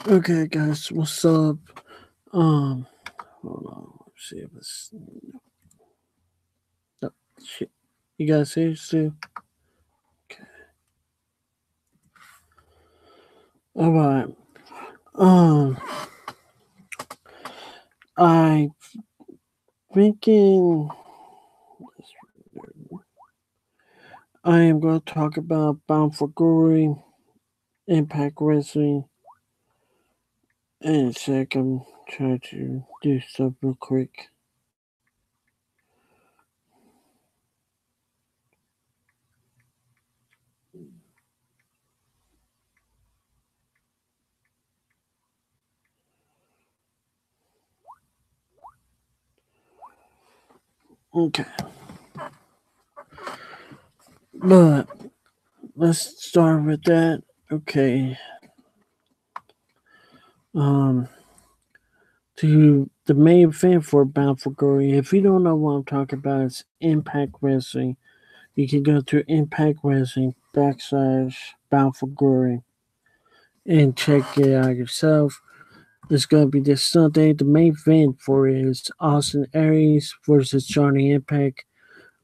Okay, guys, what's up? Um, Hold on. Let's see if it's. No, shit. You guys here still? Okay. All right. Um, I thinking I am going to talk about Bound for Glory, Impact Wrestling, and second, try to do stuff real quick. Okay, but let's start with that. Okay. Um, to the main event for Bound for Glory. If you don't know what I'm talking about, it's Impact Wrestling. You can go to Impact Wrestling / Bound for Glory and check it out yourself. It's gonna be this Sunday. The main event for it is Austin Aries versus Johnny Impact.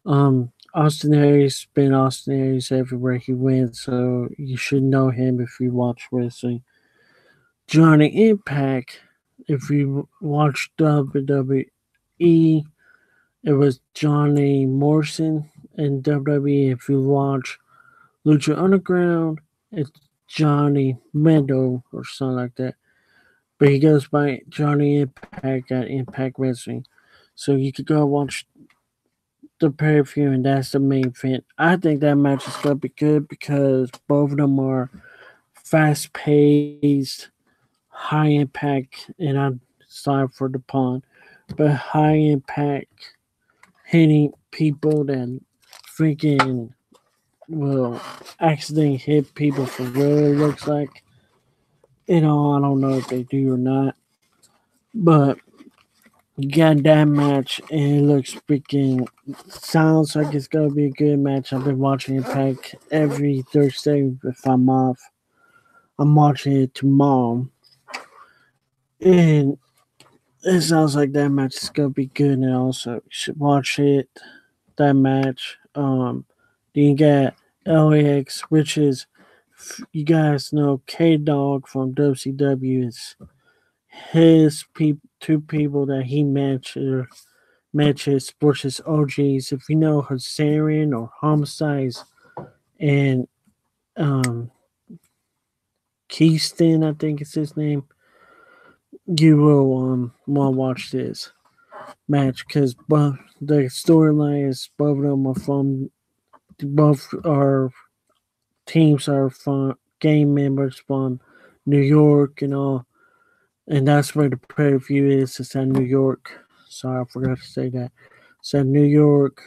Austin Aries been Austin Aries everywhere he went, so you should know him if you watch wrestling. Johnny Impact, if you watch WWE, it was Johnny Morrison. In WWE, if you watch Lucha Underground, it's Johnny Mendo or something like that. But he goes by Johnny Impact at Impact Wrestling. So you could go watch the pay per view, and that's the main event. I think that match is gonna be good because both of them are fast paced, high impact, and I'm sorry for the pun, but high impact hitting people that freaking will accidentally hit people for real. It looks like, I don't know if they do or not, but you got that match, and it looks freaking. Sounds like it's gonna be a good match. I've been watching Impact every Thursday if I'm off. I'm watching it tomorrow, and it sounds like that match is gonna be good. And also, you should watch it. That match. Then you got LAX, which is you guys know K Dog from WCW is two people that he matches versus OGs. If you know Hazarian or Homicides and um, Keyston, I think it's his name, you will want to watch this match because both the storyline is both of them are from both are teams are from game members from New York and all, and that's where the pay per view is. It's at New York. Sorry, I forgot to say that. It's at New York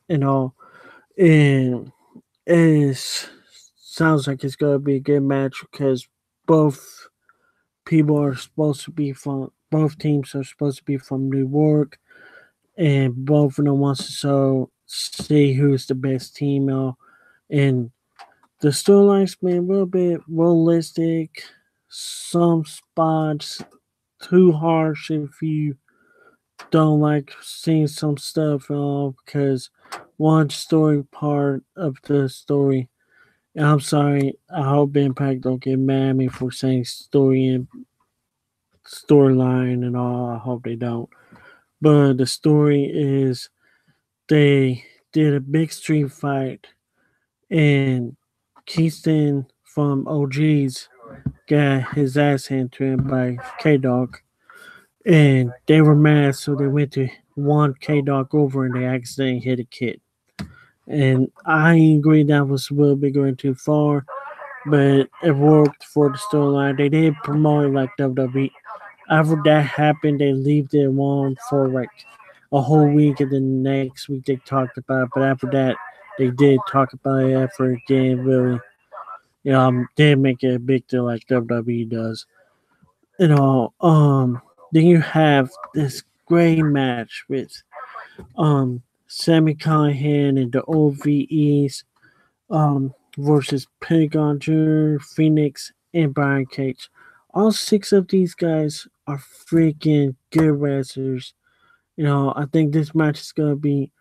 and all, and it sounds like it's gonna be a good match because both people are supposed to be from both teams are supposed to be from New York, and both of them wants to see who's the best team. And the storyline's been a little bit realistic. Some spots too harsh if you don't like seeing some stuff at all because one story part of the story. And I'm sorry. I hope Impact don't get mad at me for saying story and storyline and all. I hope they don't. But the story is they did a big street fight, and Keyston from OGs got his ass handed to him by K Dog, and they were mad, so they went to one K Dog over and they accidentally hit a kid. And I agree that was a little bit going too far, but it worked for the storyline. They did promote it like WWE. After that happened, they left it alone for like a whole week, and then the next week they talked about it. But after that, they did talk about it ever again. Really, did make it a big deal like WWE does. Then you have this great match with Sammy Callahan and the OVEs versus Pentagon Jr., Phoenix, and Brian Cage. All six of these guys are freaking good wrestlers. I think this match is gonna be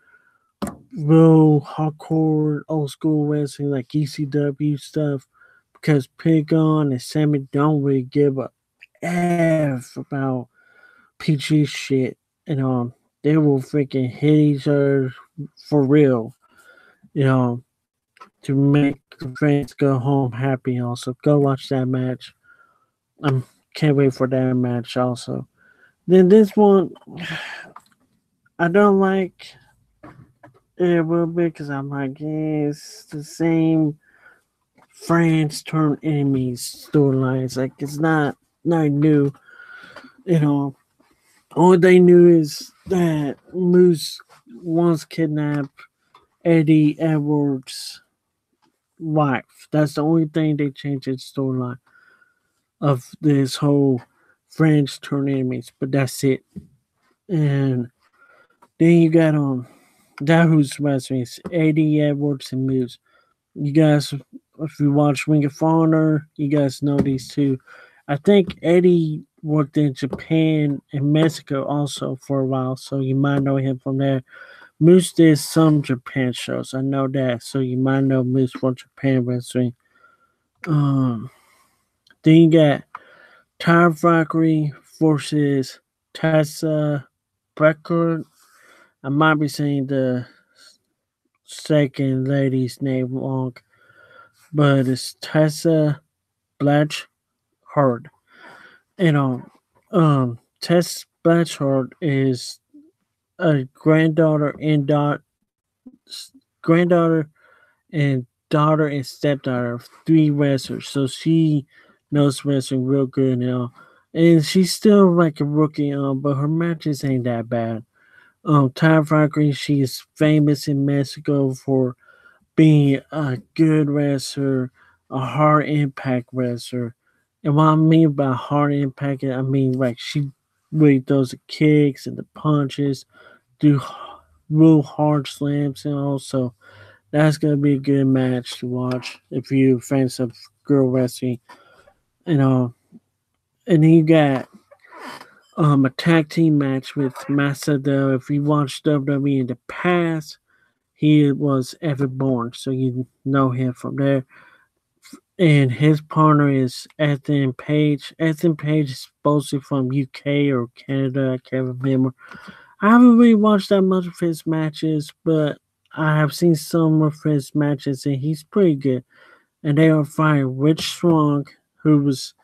real hardcore, old school wrestling like ECW stuff because Pigon and Sammy don't really give a F about PG shit. And they will freaking hit each other for real. You know, to make the fans go home happy. Also, go watch that match. I can't wait for that match. Also, then this one, I don't like it a little bit because I'm like, yeah, it's the same friends turn enemies storylines. Like it's not new. You know, all they knew is that Moose once kidnapped Eddie Edwards' wife. That's the only thing they changed in storyline of this whole friends turn enemies. But that's it. And then you got that who's wrestling Eddie Edwards and Moose. You guys, if you watch Ring of Honor, you guys know these two. I think Eddie worked in Japan and Mexico also for a while, so you might know him from there. Moose did some Japan shows, I know that, so you might know Moose from Japan wrestling. Um, then you got Tyre Valkyrie versus Tessa Breckert. I might be saying the second lady's name wrong, but it's Tessa Blanchard. You know, Tess Blanchard is a granddaughter and daughter and stepdaughter of three wrestlers, so she knows wrestling real good now. And she's still like a rookie, but her matches ain't that bad. Ty Valkyrie, she is famous in Mexico for being a good wrestler, a hard impact wrestler. And what I mean by hard impact, I mean like she really throws the kicks and the punches, do real hard slams, and also that's gonna be a good match to watch if you fans of girl wrestling. You know, and then you got a tag team match with Masada. If you watched WWE in the past, he was Evan Bourne, so you know him from there. And his partner is Ethan Page. Ethan Page is supposedly from UK or Canada. I can't remember. I haven't really watched that much of his matches, but I have seen some of his matches, and he's pretty good. And they are fighting Rich Strong, who was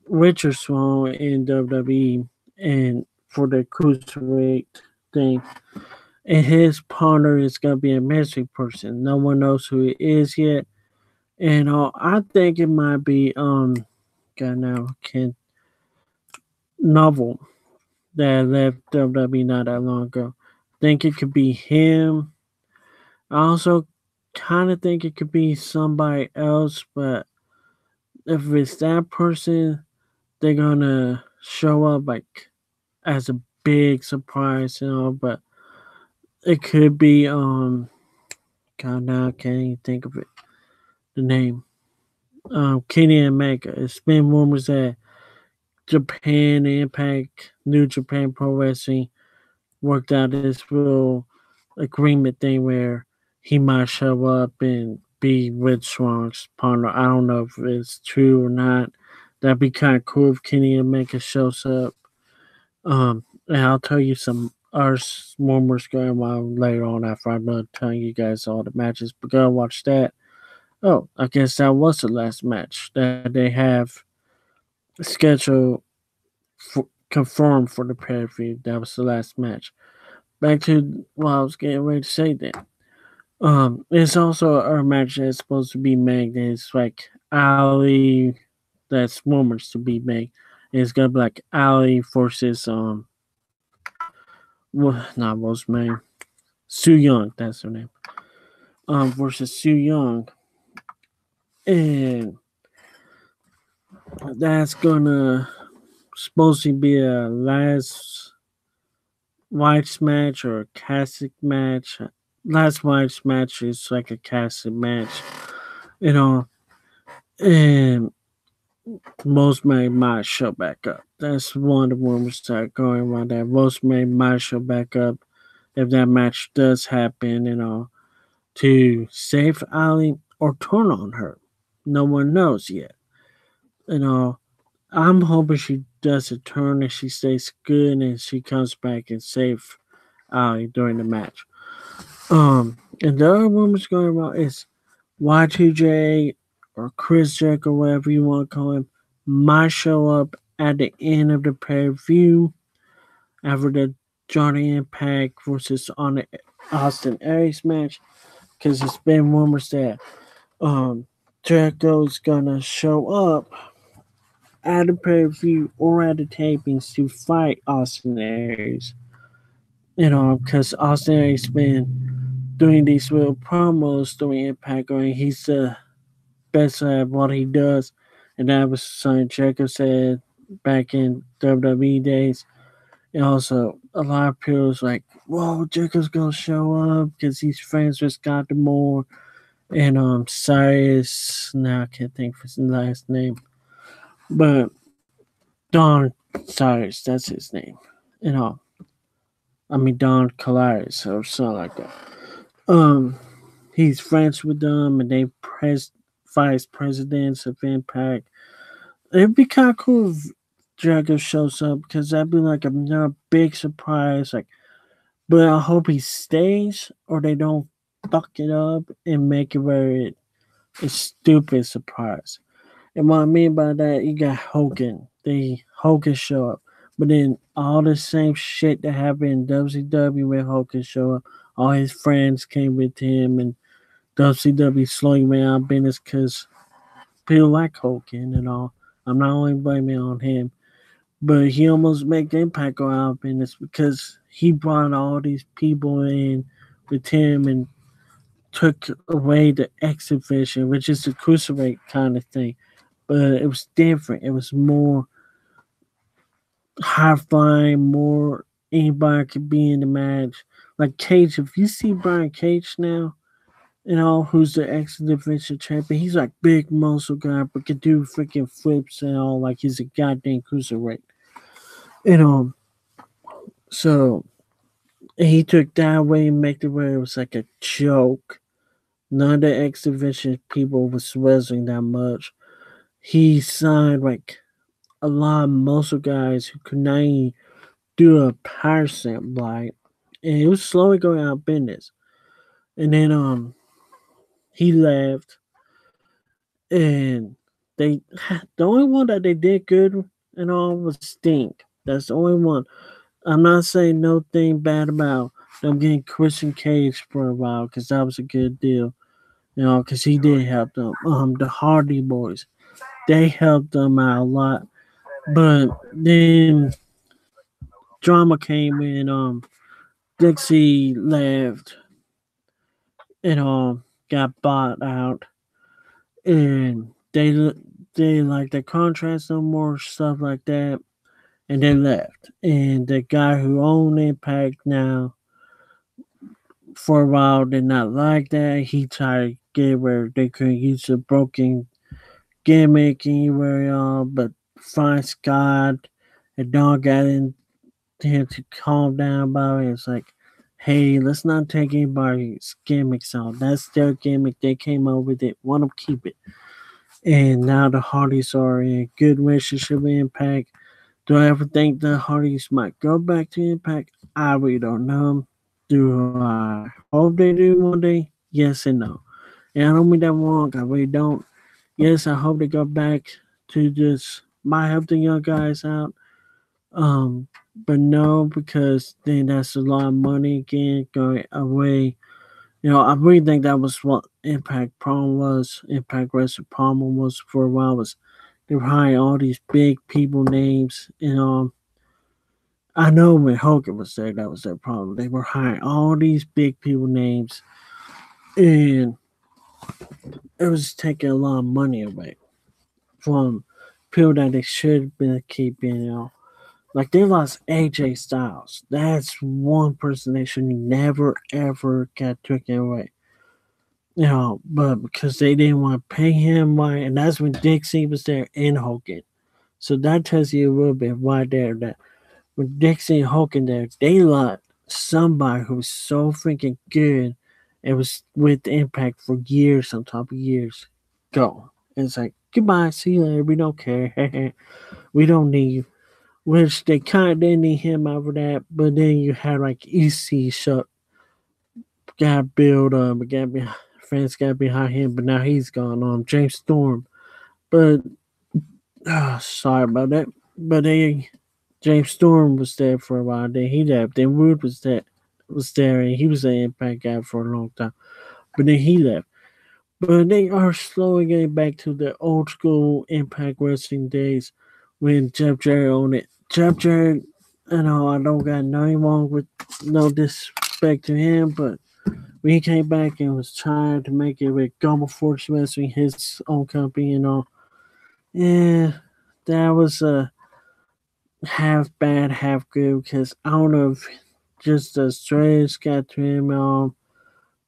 Richard Strong in WWE, and for the cruiserweight thing. And his partner is gonna be a mystery person. No one knows who it is yet. And I think it might be God now can novel that left WWE not that long ago. I think it could be him. I also kind of think it could be somebody else, but if it's that person, they're gonna show up like as a big surprise, But it could be God now I can't even think of it. The name Kenny Omega. It's been rumors that Japan Impact, New Japan Pro Wrestling worked out this real agreement thing where he might show up and be Rich Strong's partner. I don't know if it's true or not. That'd be kind of cool if Kenny Omega shows up. And I'll tell you some other rumors going on later on after I'm done telling you guys all the matches. But go watch that. Oh, I guess that was the last match that they have scheduled confirmed for the pay per view. That was the last match. Back to what I was getting ready to say then. It's also a match that's supposed to be made. It's like Ali, that's rumors to be made. It's gonna be like Ali versus well, not what's her name, Sue Young. That's her name. Versus Sue Young, and that's gonna supposed to be a last White's match or a casket match. Last White's match is like a casket match, you know. And Rosemary might show back up. That's one of the rumors that are going around that Rosemary might show back up if that match does happen, to save Ali or turn on her. No one knows yet. You know, I'm hoping she does a turn and she stays good and she comes back and save Ali during the match. And the other rumors going around is Y2J or Chris Jack or whatever you want to call him might show up at the end of the pay per view after the Johnny Impact versus on Austin Aries match because it's been rumors that Jericho's gonna show up at the pay per view or at the tapings to fight Austin Aries. Because Austin Aries been doing these little promos doing Impact, going he's the best at what he does, and that was something Jericho said back in WWE days. And also, a lot of people was like, "Whoa, Jericho's gonna show up because he's friends with Scott D'Amore and Cyrus." Now I can't think of his last name, but Don Cyrus, that's his name. You know, I mean Don Colaris or something like that. Um, he's friends with them, and they vice presidents of Impact. It'd be kind of cool if Jericho shows up because that'd be like another big surprise. Like, but I hope he stays or they don't fuck it up and make it where it's a stupid surprise. And what I mean by that, you got Hogan. Hogan show up, but then all the same shit that happened in WCW when Hogan show up, all his friends came with him, and WCW slowly went out of business because people like Hogan and all. I'm not only blaming it on him, but he almost made Impact go out of business because he brought all these people in with him and took away the exhibition, which is the cruiserweight kind of thing. But it was different. It was more high flying, more anybody could be in the match. Like Cage, if you see Brian Cage now, who's the ex division champion, he's like big muscle guy, but can do freaking flips and all, like he's a goddamn cruiserweight. You know, so he took that away and made it where it was like a joke. None of the X Division people was wrestling that much. He signed like a lot of muscle guys who could not even do a power slam like, and it was slowly going out of business. And then he left, and they the only one that they did good and all was Stink. That's the only one. I'm not saying no thing bad about them getting Christian Cage for a while because that was a good deal. Because he did help them. The Hardy Boys, they helped them out a lot. But then drama came when Dixie left and got bought out, and they like their contracts no more stuff like that, and they left. And the guy who owned Impact now for a while did not like that. He tried to get where they couldn't use a broken gimmick anywhere, but Fine Scott and Don got in him to calm down about it. It's like, hey, let's not take anybody's gimmicks out. That's their gimmick. They came up with it. Want them keep it. And now the Hardys are in a good relationship with Impact. Do I ever think the Hardys might go back to Impact? I really don't know. Do I hope they do one day? Yes and no. And I don't mean that wrong. I really don't. Yes, I hope they go back to just might help the young guys out. But no, because then that's a lot of money again going away. I really think that was what Impact problem was. Impact Wrestling problem was for a while was they were hiring all these big people names. I know when Hogan was there, that was their problem. They were hiring all these big people names, and it was taking a lot of money away from people that they should have been keeping. Like they lost AJ Styles. That's one person they should never ever get taken away. but because they didn't want to pay him, why? And that's when Dixie was there and Hogan. So that tells you a little bit why there that when Dixie and Hogan there, they let somebody who was so freaking good and was with Impact for years on top of years go. And it's like, goodbye, see you later, we don't care. We don't need you. Which they kind of didn't need him over that, but then you had like EC shut, got built up, got behind, fans got behind him, but now he's gone on. James Storm. But, sorry about that. But James Storm was there for a while. Then he left. Then Wood was there, and he was an Impact guy for a long time. But then he left. But they are slowly getting back to the old school Impact Wrestling days when Jeff Jarrett owned it. Jeff Jarrett, I don't got nothing wrong with no disrespect to him, but when he came back and was trying to make it with Goma Force Wrestling, his own company and all, yeah, that was half bad, half good because I don't know if just the stress got to him,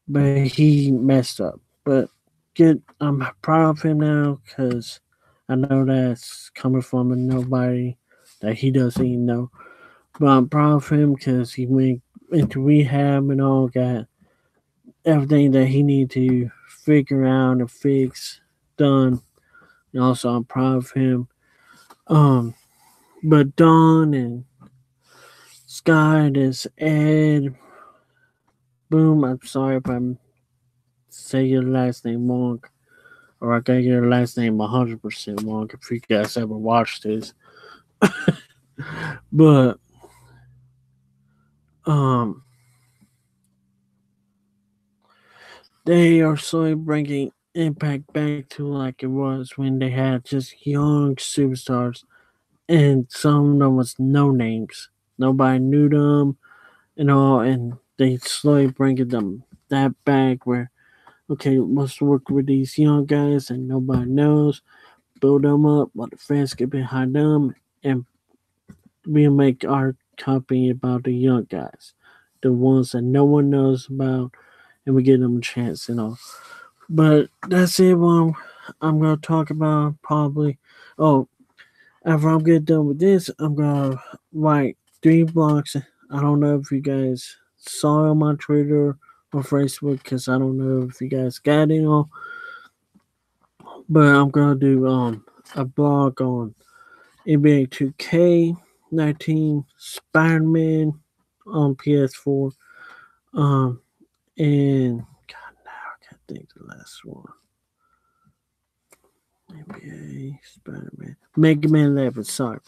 but he messed up. But I'm proud of him now because I know that's coming from a nobody that he doesn't even know. But I'm proud of him because he went into rehab and all, got everything that he needed to figure out and fix done. And also, I'm proud of him. Um, but Don and Scott is Ed. Boom. I'm sorry if I'm say your last name wrong, or I got your last name 100% wrong. If you guys ever watched this, but um, they are slowly bringing Impact back to like it was when they had just young superstars, and some of them was no names. Nobody knew them and all, and they slowly bringing them that back where okay, let's work with these young guys and nobody knows, build them up, let the fans get behind them, and we'll make our company about the young guys, the ones that no one knows about, and we give them a chance and all. But that's it. One I'm gonna talk about probably. Oh, after I'm get done with this, I'm gonna write 3 blocks. I don't know if you guys saw it on my Twitter or Facebook because I don't know if you guys got it all. But I'm gonna do a blog on NBA 2K19, Spider-Man on PS4, um, and God, now I can't think of the last one. NBA, Spider-Man, Mega Man 11. Sorry.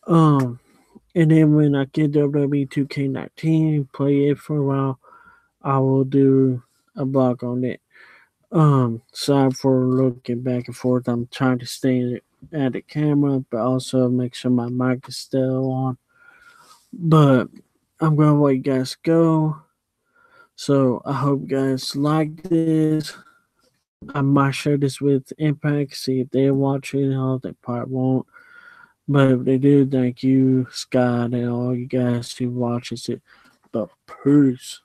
Um, and then when I get WWE 2K19, play it for a while, I will do a blog on it. Sorry for looking back and forth. I'm trying to stay at the camera, but also make sure my mic is still on. But I'm gonna let you guys go. So I hope you guys like this. I might share this with Impact, see if they watch it and all. They probably won't. But if they do, thank you, Scott, and all you guys who watches it. But peace.